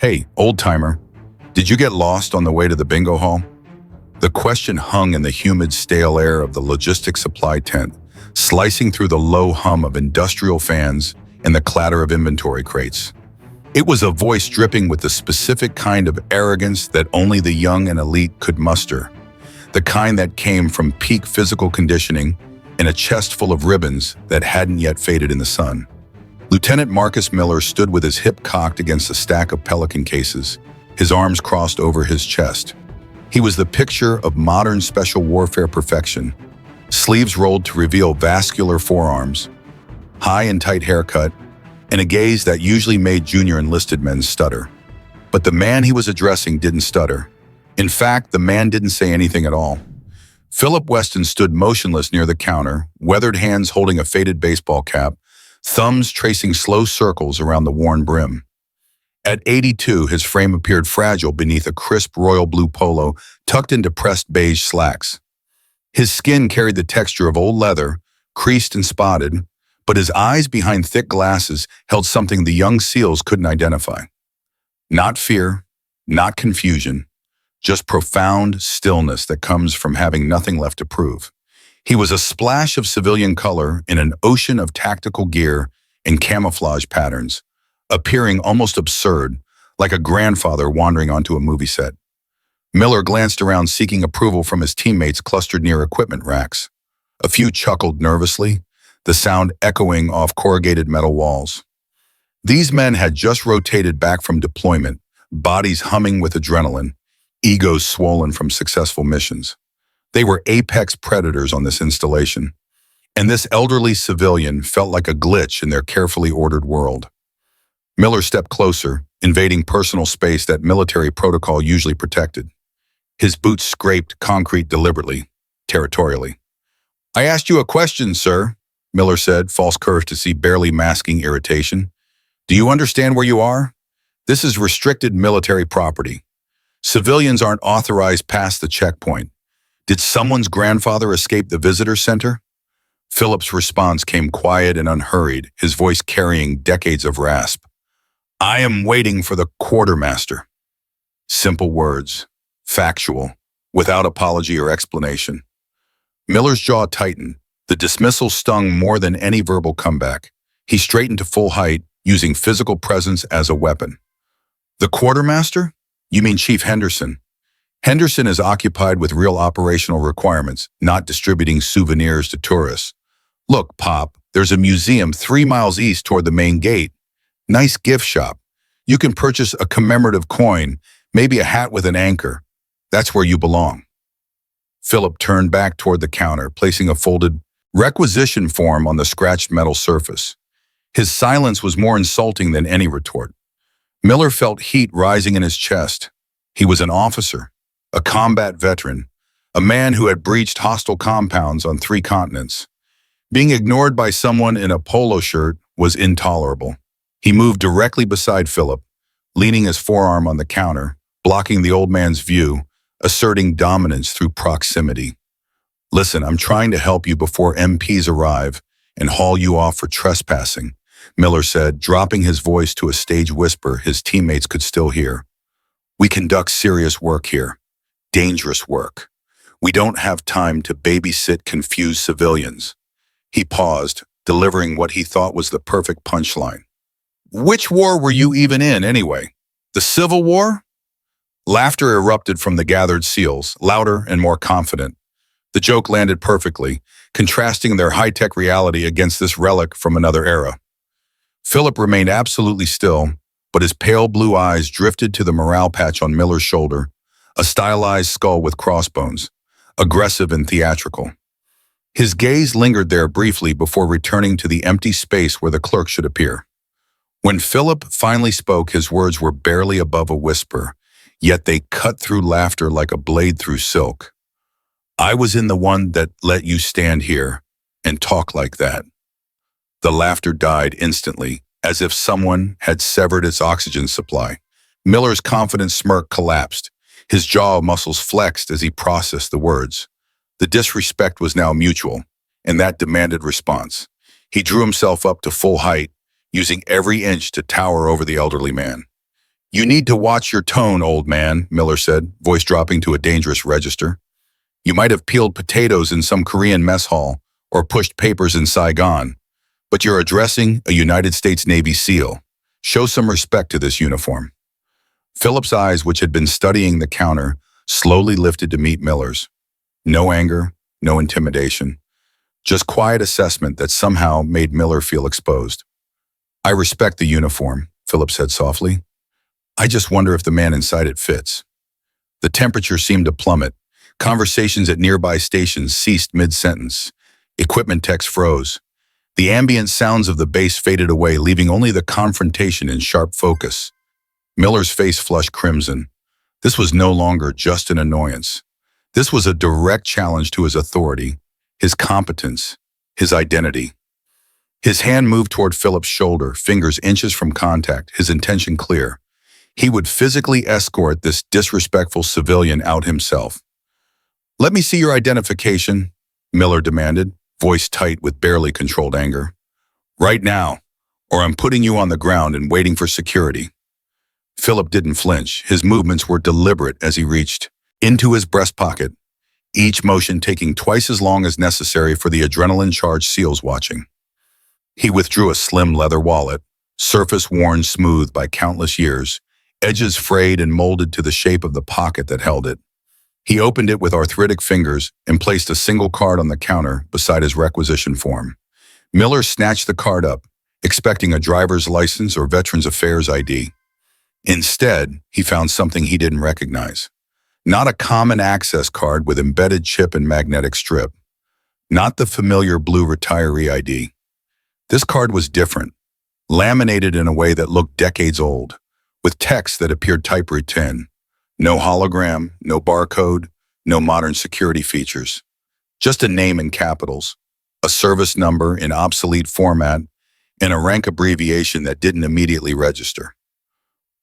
Hey, old-timer, did you get lost on the way to the bingo hall? The question hung in the humid, stale air of the logistics supply tent, slicing through the low hum of industrial fans and the clatter of inventory crates. It was a voice dripping with the specific kind of arrogance that only the young and elite could muster, the kind that came from peak physical conditioning and a chest full of ribbons that hadn't yet faded in the sun. Lieutenant Marcus Miller stood with his hip cocked against a stack of Pelican cases, his arms crossed over his chest. He was the picture of modern special warfare perfection, sleeves rolled to reveal vascular forearms, high and tight haircut, and a gaze that usually made junior enlisted men stutter. But the man he was addressing didn't stutter. In fact, the man didn't say anything at all. Philip Weston stood motionless near the counter, weathered hands holding a faded baseball cap, thumbs tracing slow circles around the worn brim. At 82, his frame appeared fragile beneath a crisp royal blue polo tucked into pressed beige slacks. His skin carried the texture of old leather, creased and spotted, but his eyes behind thick glasses held something the young SEALs couldn't identify. Not fear, not confusion, just profound stillness that comes from having nothing left to prove. He was a splash of civilian color in an ocean of tactical gear and camouflage patterns, appearing almost absurd, like a grandfather wandering onto a movie set. Miller glanced around seeking approval from his teammates clustered near equipment racks. A few chuckled nervously, the sound echoing off corrugated metal walls. These men had just rotated back from deployment, bodies humming with adrenaline, egos swollen from successful missions. They were apex predators on this installation, and this elderly civilian felt like a glitch in their carefully ordered world. Miller stepped closer, invading personal space that military protocol usually protected. His boots scraped concrete deliberately, territorially. "I asked you a question, sir," Miller said, false courtesy barely masking irritation. "Do you understand where you are? This is restricted military property. Civilians aren't authorized past the checkpoint. Did someone's grandfather escape the visitor center?" Philip's response came quiet and unhurried, his voice carrying decades of rasp. "I am waiting for the quartermaster." Simple words, factual, without apology or explanation. Miller's jaw tightened. The dismissal stung more than any verbal comeback. He straightened to full height, using physical presence as a weapon. "The quartermaster? You mean Chief Henderson?" Henderson is occupied with real operational requirements, not distributing souvenirs to tourists. "Look, Pop, there's a museum 3 miles east toward the main gate. Nice gift shop. You can purchase a commemorative coin, maybe a hat with an anchor. That's where you belong." Philip turned back toward the counter, placing a folded requisition form on the scratched metal surface. His silence was more insulting than any retort. Miller felt heat rising in his chest. He was an officer, a combat veteran, a man who had breached hostile compounds on 3 continents. Being ignored by someone in a polo shirt was intolerable. He moved directly beside Philip, leaning his forearm on the counter, blocking the old man's view, asserting dominance through proximity. "Listen, I'm trying to help you before MPs arrive and haul you off for trespassing," Miller said, dropping his voice to a stage whisper his teammates could still hear. "We conduct serious work here. Dangerous work. We don't have time to babysit confused civilians." He paused, delivering what he thought was the perfect punchline. "Which war were you even in, anyway? The Civil War?" Laughter erupted from the gathered SEALs, louder and more confident. The joke landed perfectly, contrasting their high-tech reality against this relic from another era. Philip remained absolutely still, but his pale blue eyes drifted to the morale patch on Miller's shoulder, a stylized skull with crossbones, aggressive and theatrical. His gaze lingered there briefly before returning to the empty space where the clerk should appear. When Philip finally spoke, his words were barely above a whisper, yet they cut through laughter like a blade through silk. "I was in the one that let you stand here and talk like that." The laughter died instantly, as if someone had severed its oxygen supply. Miller's confident smirk collapsed. His jaw muscles flexed as he processed the words. The disrespect was now mutual, and that demanded response. He drew himself up to full height, using every inch to tower over the elderly man. You need to watch your tone, old man, Miller said, voice dropping to a dangerous register. You might have peeled potatoes in some Korean mess hall or pushed papers in Saigon, but you're addressing a United States Navy SEAL. Show some respect to this uniform. Philip's eyes, which had been studying the counter, slowly lifted to meet Miller's. No anger, no intimidation, just quiet assessment that somehow made Miller feel exposed. I respect the uniform, Philip said softly. I just wonder if the man inside it fits. The temperature seemed to plummet. Conversations at nearby stations ceased mid-sentence. Equipment techs froze. The ambient sounds of the base faded away, leaving only the confrontation in sharp focus. Miller's face flushed crimson. This was no longer just an annoyance. This was a direct challenge to his authority, his competence, his identity. His hand moved toward Philip's shoulder, fingers inches from contact, his intention clear. He would physically escort this disrespectful civilian out himself. Let me see your identification, Miller demanded, voice tight with barely controlled anger. Right now, or I'm putting you on the ground and waiting for security. Philip didn't flinch. His movements were deliberate as he reached into his breast pocket, each motion taking twice as long as necessary for the adrenaline-charged SEALs watching. He withdrew a slim leather wallet, surface worn smooth by countless years, edges frayed and molded to the shape of the pocket that held it. He opened it with arthritic fingers and placed a single card on the counter beside his requisition form. Miller snatched the card up, expecting a driver's license or Veterans Affairs ID. Instead, he found something he didn't recognize. Not a common access card with embedded chip and magnetic strip. Not the familiar blue retiree ID. This card was different, laminated in a way that looked decades old, with text that appeared typewritten. No hologram, no barcode, no modern security features. Just a name in capitals, a service number in obsolete format, and a rank abbreviation that didn't immediately register.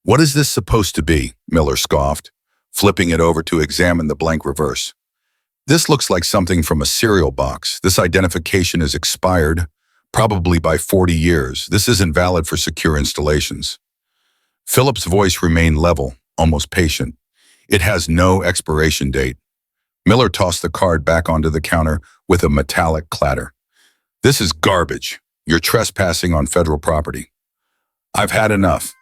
What is this supposed to be? Miller scoffed, flipping it over to examine the blank reverse. This looks like something from a cereal box. This identification is expired, probably by 40 years. This isn't valid for secure installations. Philip's voice remained level, almost patient. It has no expiration date. Miller tossed the card back onto the counter with a metallic clatter. This is garbage. You're trespassing on federal property. I've had enough.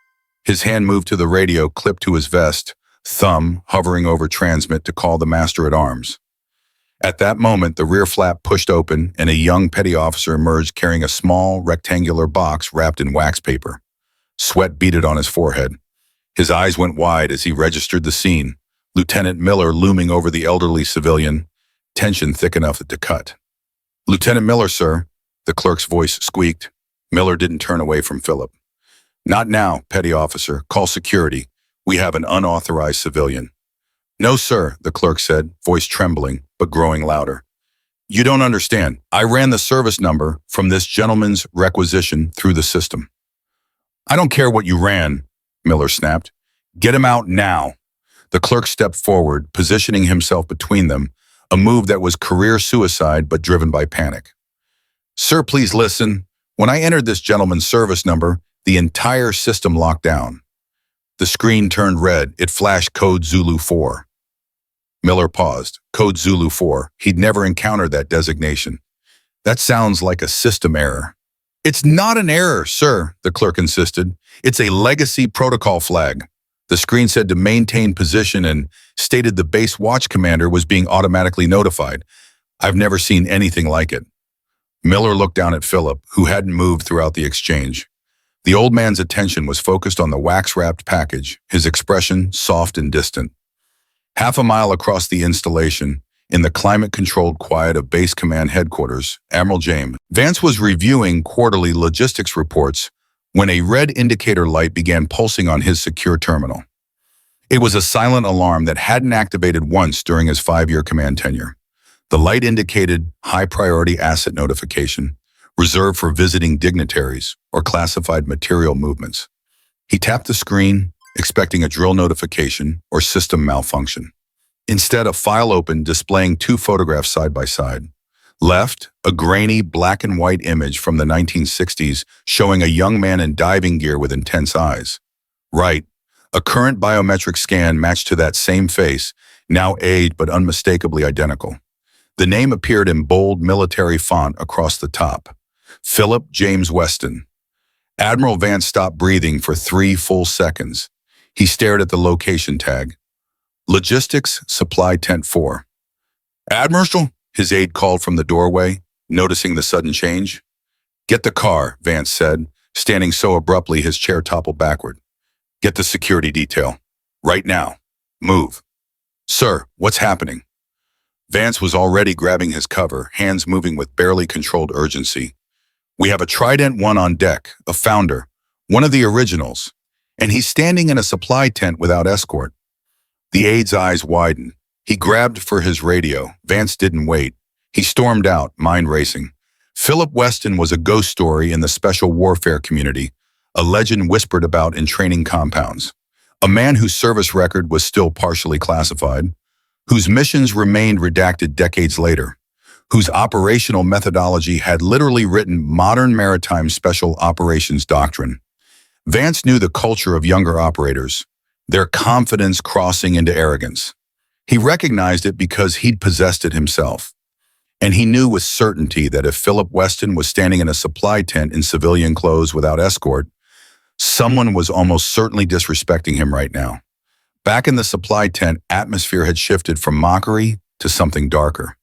His hand moved to the radio clipped to his vest, thumb hovering over transmit to call the master at arms. At that moment, the rear flap pushed open and a young petty officer emerged carrying a small, rectangular box wrapped in wax paper. Sweat beaded on his forehead. His eyes went wide as he registered the scene, Lieutenant Miller looming over the elderly civilian, tension thick enough to cut. Lieutenant Miller, sir, the clerk's voice squeaked. Miller didn't turn away from Philip. Not now, petty officer. Call security. We have an unauthorized civilian. No, sir, the clerk said, voice trembling, but growing louder. You don't understand. I ran the service number from this gentleman's requisition through the system. I don't care what you ran, Miller snapped. Get him out now. The clerk stepped forward, positioning himself between them, a move that was career suicide but driven by panic. Sir, please listen. When I entered this gentleman's service number, the entire system locked down. The screen turned red. It flashed Code Zulu Four. Miller paused. Code Zulu Four. He'd never encountered that designation. That sounds like a system error. It's not an error, sir, the clerk insisted. It's a legacy protocol flag. The screen said to maintain position and stated the base watch commander was being automatically notified. I've never seen anything like it. Miller looked down at Philip, who hadn't moved throughout the exchange. The old man's attention was focused on the wax-wrapped package, his expression soft and distant. Half a mile across the installation, in the climate-controlled quiet of Base Command Headquarters, Admiral James Vance was reviewing quarterly logistics reports when a red indicator light began pulsing on his secure terminal. It was a silent alarm that hadn't activated once during his 5-year command tenure. The light indicated high-priority asset notification, reserved for visiting dignitaries or classified material movements. He tapped the screen, expecting a drill notification or system malfunction. Instead, a file opened displaying 2 photographs side by side. Left, a grainy black and white image from the 1960s showing a young man in diving gear with intense eyes. Right, A current biometric scan matched to that same face, now aged but unmistakably identical. The name appeared in bold military font across the top. Philip James Weston. Admiral Vance stopped breathing for 3 full seconds. He stared at the location tag. Logistics Supply Tent 4. Admiral, his aide called from the doorway, noticing the sudden change. Get the car, Vance said, standing so abruptly his chair toppled backward. Get the security detail. Right now. Move. Sir, what's happening? Vance was already grabbing his cover, hands moving with barely controlled urgency. We have a Trident 1 on deck, a founder, one of the originals, and he's standing in a supply tent without escort. The aide's eyes widened. He grabbed for his radio. Vance didn't wait. He stormed out, mind racing. Philip Weston was a ghost story in the special warfare community, a legend whispered about in training compounds. A man whose service record was still partially classified, whose missions remained redacted decades later, whose operational methodology had literally written modern maritime special operations doctrine. Vance knew the culture of younger operators, their confidence crossing into arrogance. He recognized it because he'd possessed it himself. And he knew with certainty that if Philip Weston was standing in a supply tent in civilian clothes without escort, someone was almost certainly disrespecting him right now. Back in the supply tent, atmosphere had shifted from mockery to something darker.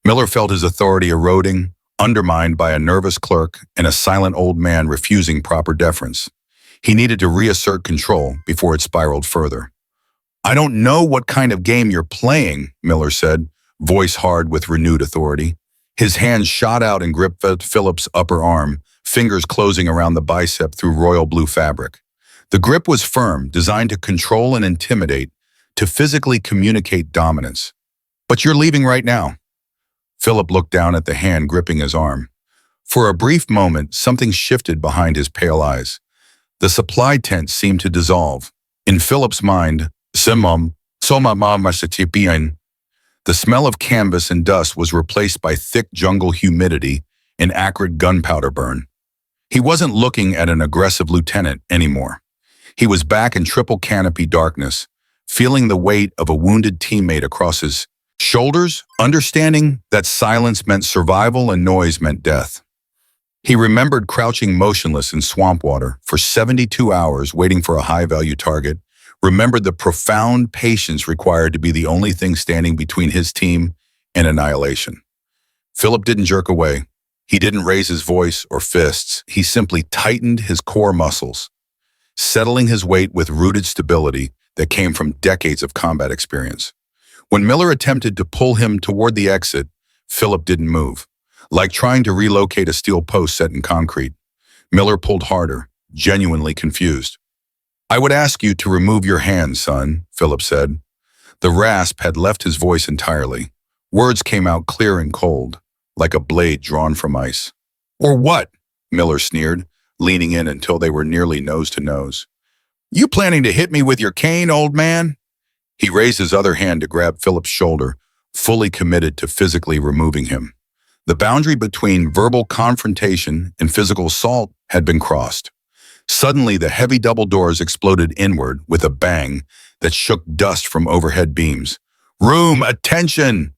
Miller felt his authority eroding, undermined by a nervous clerk and a silent old man refusing proper deference. He needed to reassert control before it spiraled further. I don't know what kind of game you're playing, Miller said, voice hard with renewed authority. His hand shot out and gripped Philip's upper arm, fingers closing around the bicep through royal blue fabric. The grip was firm, designed to control and intimidate, to physically communicate dominance. But you're leaving right now. Philip looked down at the hand gripping his arm. For a brief moment, something shifted behind his pale eyes. The supply tent seemed to dissolve. In Philip's mind, the smell of canvas and dust was replaced by thick jungle humidity and acrid gunpowder burn. He wasn't looking at an aggressive lieutenant anymore. He was back in triple canopy darkness, feeling the weight of a wounded teammate across his shoulders, understanding that silence meant survival and noise meant death. He remembered crouching motionless in swamp water for 72 hours waiting for a high-value target, remembered the profound patience required to be the only thing standing between his team and annihilation. Philip didn't jerk away. He didn't raise his voice or fists. He simply tightened his core muscles, settling his weight with rooted stability that came from decades of combat experience. When Miller attempted to pull him toward the exit, Philip didn't move. Like trying to relocate a steel post set in concrete, Miller pulled harder, genuinely confused. I would ask you to remove your hands, son, Philip said. The rasp had left his voice entirely. Words came out clear and cold, like a blade drawn from ice. Or what? Miller sneered, leaning in until they were nearly nose to nose. You planning to hit me with your cane, old man? He raised his other hand to grab Philip's shoulder, fully committed to physically removing him. The boundary between verbal confrontation and physical assault had been crossed. Suddenly, the heavy double doors exploded inward with a bang that shook dust from overhead beams. Room, attention!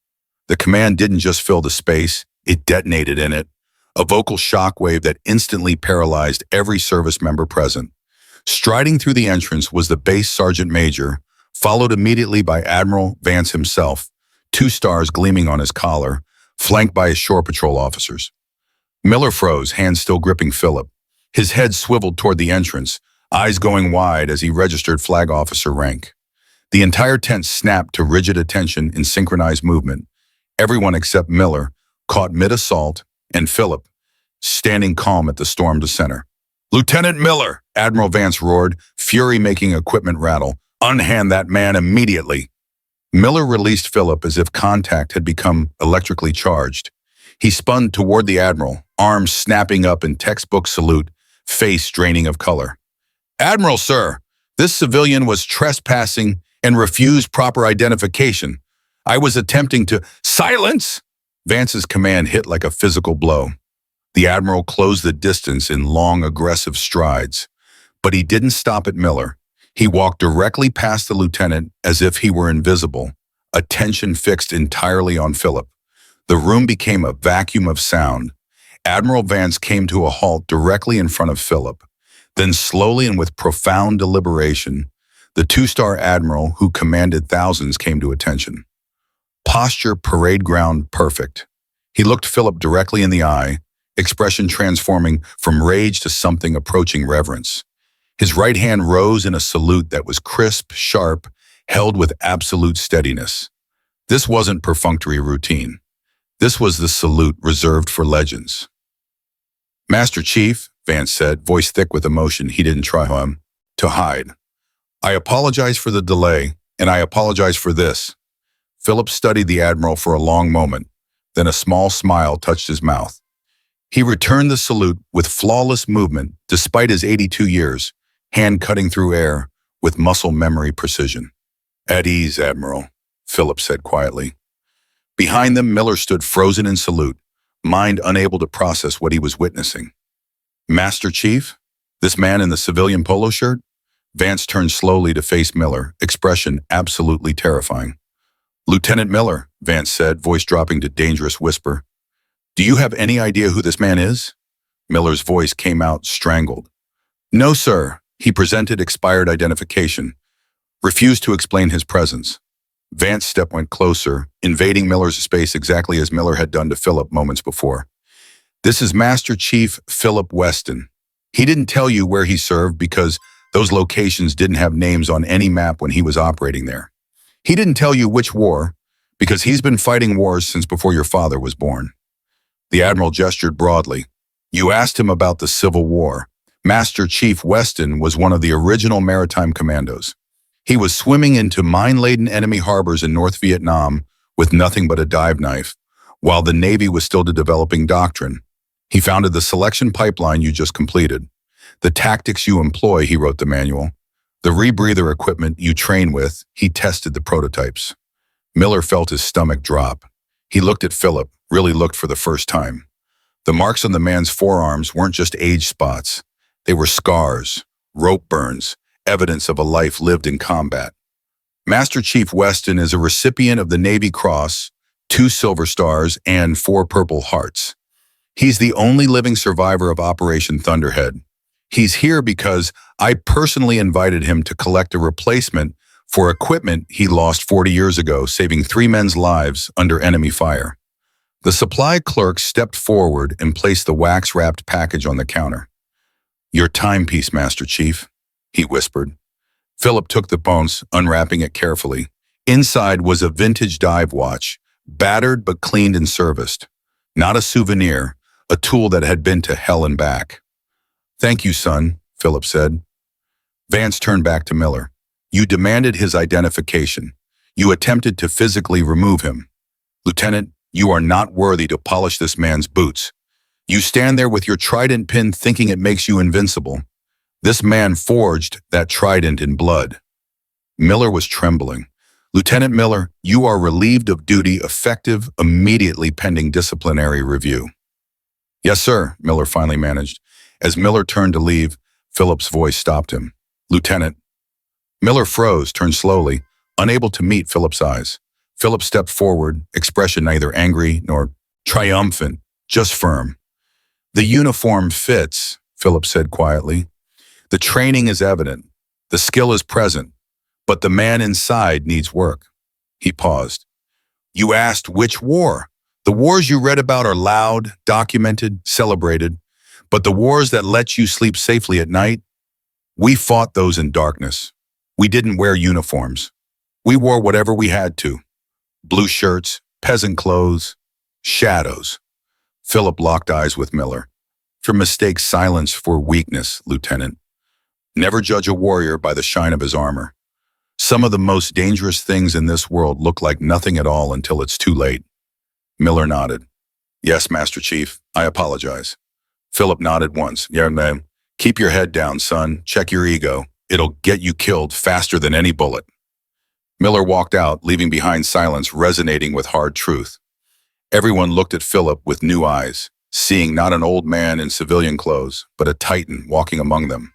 The command didn't just fill the space, it detonated in it, a vocal shockwave that instantly paralyzed every service member present. Striding through the entrance was the base sergeant major, followed immediately by Admiral Vance himself, 2 stars gleaming on his collar, flanked by his shore patrol officers. Miller froze, hands still gripping Philip. His head swiveled toward the entrance, eyes going wide as he registered flag officer rank. The entire tent snapped to rigid attention in synchronized movement. Everyone except Miller, caught mid-assault, and Philip, standing calm at the stormed center. Lieutenant Miller, Admiral Vance roared, fury making equipment rattle. Unhand that man immediately. Miller released Philip as if contact had become electrically charged. He spun toward the Admiral, arms snapping up in textbook salute, face draining of color. Admiral, sir, this civilian was trespassing and refused proper identification. I was attempting to— Silence! Vance's command hit like a physical blow. The Admiral closed the distance in long, aggressive strides. But he didn't stop at Miller. He walked directly past the lieutenant as if he were invisible, attention fixed entirely on Philip. The room became a vacuum of sound. Admiral Vance came to a halt directly in front of Philip. Then slowly and with profound deliberation, the two-star admiral who commanded thousands came to attention. Posture, parade ground, perfect. He looked Philip directly in the eye, expression transforming from rage to something approaching reverence. His right hand rose in a salute that was crisp, sharp, held with absolute steadiness. This wasn't perfunctory routine. This was the salute reserved for legends. "Master Chief," Vance said, voice thick with emotion he didn't try to hide. "I apologize for the delay, and I apologize for this." Philip studied the admiral for a long moment, then a small smile touched his mouth. He returned the salute with flawless movement, despite his 82 years, hand cutting through air with muscle memory precision. "At ease, Admiral," Philip said quietly. Behind them, Miller stood frozen in salute, mind unable to process what he was witnessing. "Master Chief?" This man in the civilian polo shirt? Vance turned slowly to face Miller, expression absolutely terrifying. "Lieutenant Miller," Vance said, voice dropping to dangerous whisper. "Do you have any idea who this man is?" Miller's voice came out strangled. "No, sir." He presented expired identification, refused to explain his presence. Vance's step went closer, invading Miller's space exactly as Miller had done to Philip moments before. "This is Master Chief Philip Weston. He didn't tell you where he served because those locations didn't have names on any map when he was operating there. He didn't tell you which war because he's been fighting wars since before your father was born." The Admiral gestured broadly. "You asked him about the Civil War. Master Chief Weston was one of the original maritime commandos. He was swimming into mine-laden enemy harbors in North Vietnam with nothing but a dive knife, while the Navy was still developing doctrine. He founded the selection pipeline you just completed. The tactics you employ, he wrote the manual. The rebreather equipment you train with, he tested the prototypes." Miller felt his stomach drop. He looked at Philip, really looked for the first time. The marks on the man's forearms weren't just age spots. They were scars, rope burns, evidence of a life lived in combat. Master Chief Weston is a recipient of the Navy Cross, 2 Silver Stars, and 4 Purple Hearts. He's the only living survivor of Operation Thunderhead. He's here because I personally invited him to collect a replacement for equipment he lost 40 years ago, saving 3 men's lives under enemy fire. The supply clerk stepped forward and placed the wax-wrapped package on the counter. "Your timepiece, Master Chief," he whispered. Philip took the bones, unwrapping it carefully. Inside was a vintage dive watch, battered but cleaned and serviced. Not a souvenir, a tool that had been to hell and back. "Thank you, son," Philip said. Vance turned back to Miller. "You demanded his identification. You attempted to physically remove him. Lieutenant, you are not worthy to polish this man's boots. You stand there with your trident pin thinking it makes you invincible. This man forged that trident in blood." Miller was trembling. "Lieutenant Miller, you are relieved of duty, effective immediately pending disciplinary review." "Yes, sir," Miller finally managed. As Miller turned to leave, Philip's voice stopped him. "Lieutenant." Miller froze, turned slowly, unable to meet Philip's eyes. Philip stepped forward, expression neither angry nor triumphant, just firm. "The uniform fits," Philip said quietly. "The training is evident. The skill is present. But the man inside needs work." He paused. "You asked which war? The wars you read about are loud, documented, celebrated. But the wars that let you sleep safely at night? We fought those in darkness. We didn't wear uniforms. We wore whatever we had to. Blue shirts, peasant clothes, shadows." Philip locked eyes with Miller. "For mistake silence for weakness, Lieutenant. Never judge a warrior by the shine of his armor. Some of the most dangerous things in this world look like nothing at all until it's too late." Miller nodded. "Yes, Master Chief, I apologize." Philip nodded once. "Yeah, ma'am. Keep your head down, son. Check your ego. It'll get you killed faster than any bullet." Miller walked out, leaving behind silence resonating with hard truth. Everyone looked at Philip with new eyes, seeing not an old man in civilian clothes, but a titan walking among them.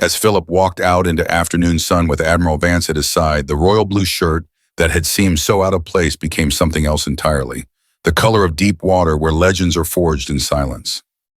As Philip walked out into afternoon sun with Admiral Vance at his side, the royal blue shirt that had seemed so out of place became something else entirely. The color of deep water where legends are forged in silence.